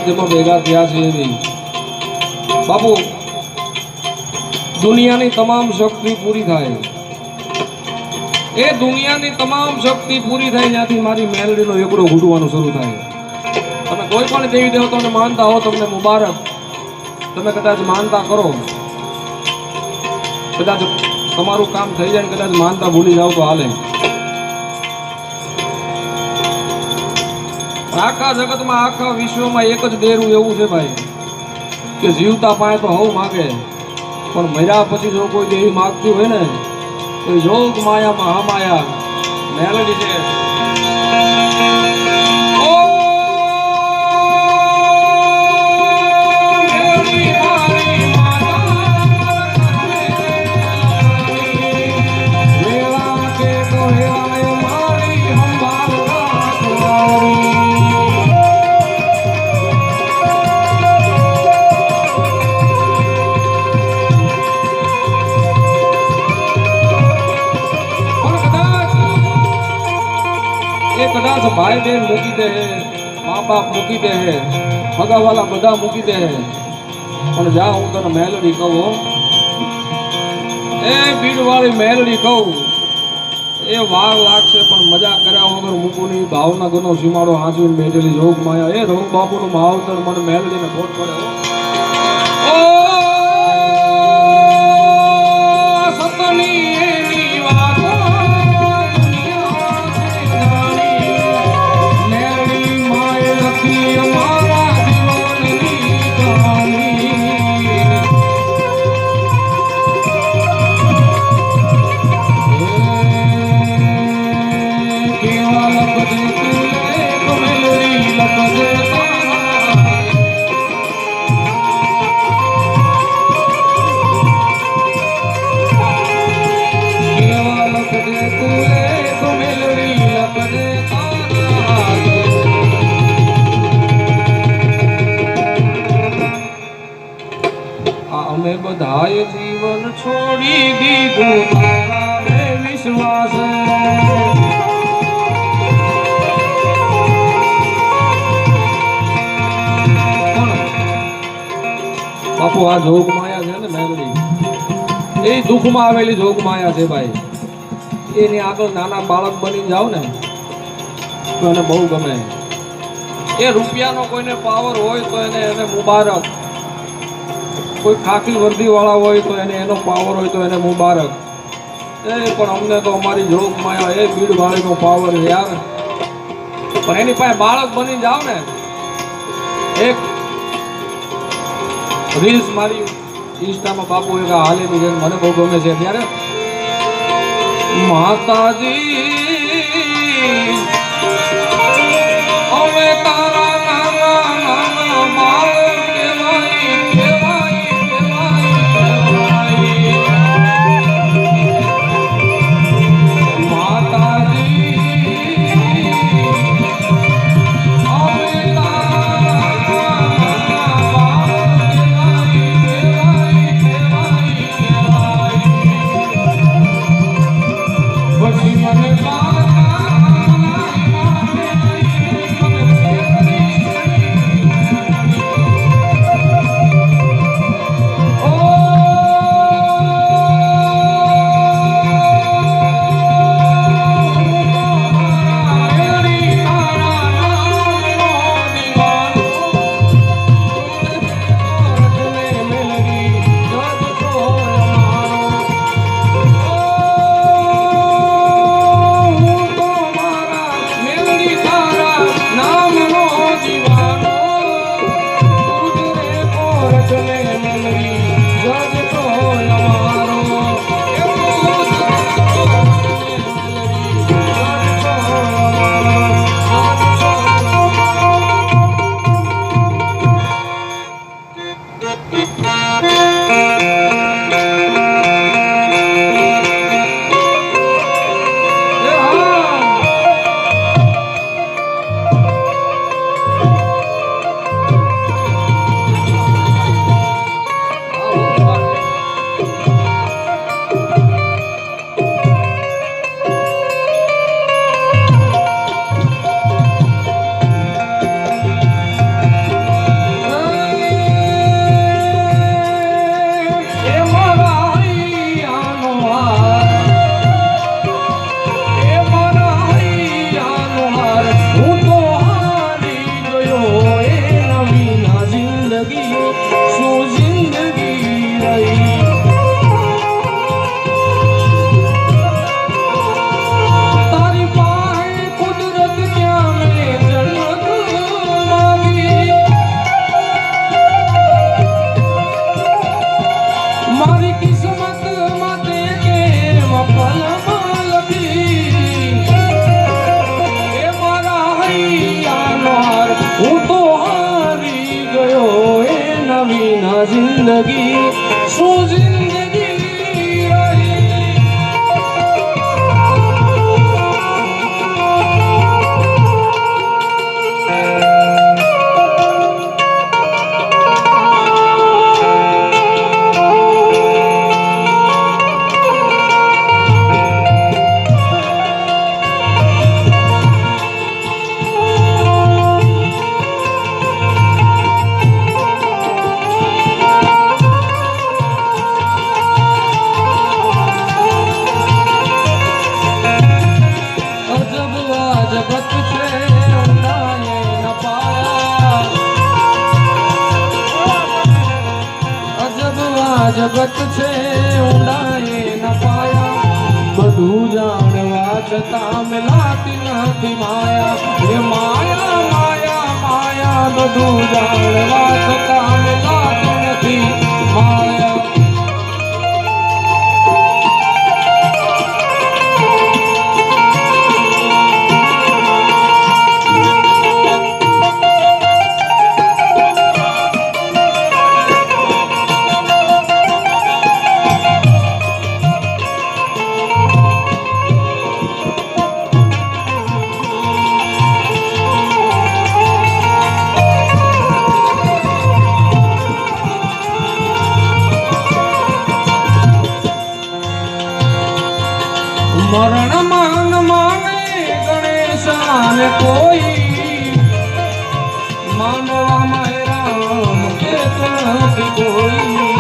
સાનિધ્યમાં ભેગા થયા છે એવી બાપુ દુનિયાની તમામ શક્તિ પૂરી થાય એ દુનિયાની તમામ શક્તિ પૂરી થાય ત્યાંથી મારી મેલડીનો એકડો ઘૂંટવાનું શરૂ થાય. તમે કોઈ પણ દેવી દેવતાને માનતા હો તમને મુબારક. તમે કદાચ માનતા કરો કદાચ તમારું કામ થઈ જાય કદાચ માનતા ભૂલી જાવ તો હાલે. આખા જગતમાં આખા વિશ્વમાં એક જ દેરું એવું છે ભાઈ કે જીવતા પાય તો હવ માગે પણ મર્યા પછી જો કોઈ દેવી માગતી હોય ને તો યોગ માયા મહામાયા મેલડી છે. કદાચ ભાઈ બહેન મૂકી દે મા બાપ મૂકી દે ભગાવાલા બધા મૂકી દે પણ જા હું તને મેલડી કહું એ ભીડવાળી મેલડી કહું એ વાર લાગશે પણ મજા કર્યા વગર મૂકું નહીં. ભાવના ગનો સીમાડો હાંચવીને બેઠેલી જોગ માયા એ રોગ બાપુનું માવતર મને મેલડીને ખોટ પડે. ઓ સતની અમે બધાએ જીવન છોડી દીધું તારા વિશ્વાસ. બાપુ આ જોગ માયા છે ને મેલડી એ દુઃખમાં આવેલી જોગ માયા છે ભાઈ. એની આગળ નાના બાળક બની જાવ ને તો એને બહુ ગમે. એ રૂપિયાનો કોઈને પાવર હોય તો એને મુબારક. કોઈ ખાખી વર્દી વાળા હોય તો એનો પાવર હોય તો એને મુબારક. પણ અમને તો અમારી જોગ માયા એ ભીડ વાળીનો પાવર છે યાર. પણ એની પાસે બાળક બની જાવ ને એક રીલ્સ મારી ઇન્સ્ટામાં બાપુ એક હાલેલી છે મને બહુ ગમે છે ત્યારે માતાજી હવે તારા નાના નાના બાળક જિંદગી શું જિંદગી રહી. જગત છે ઊંડાએ ન પાયા, અજબ આ જગત છે ઊંડાએ ન પાયા. બધું જાણવા છતાં મિલાતી નથી માયા. એ માયા માયા માયા બધું જાણવા છતાં મિલાતી નથી માયા. મરણ માન માને ગણેશાને કોઈ, માનવામાં રામ કે નથી કોઈ.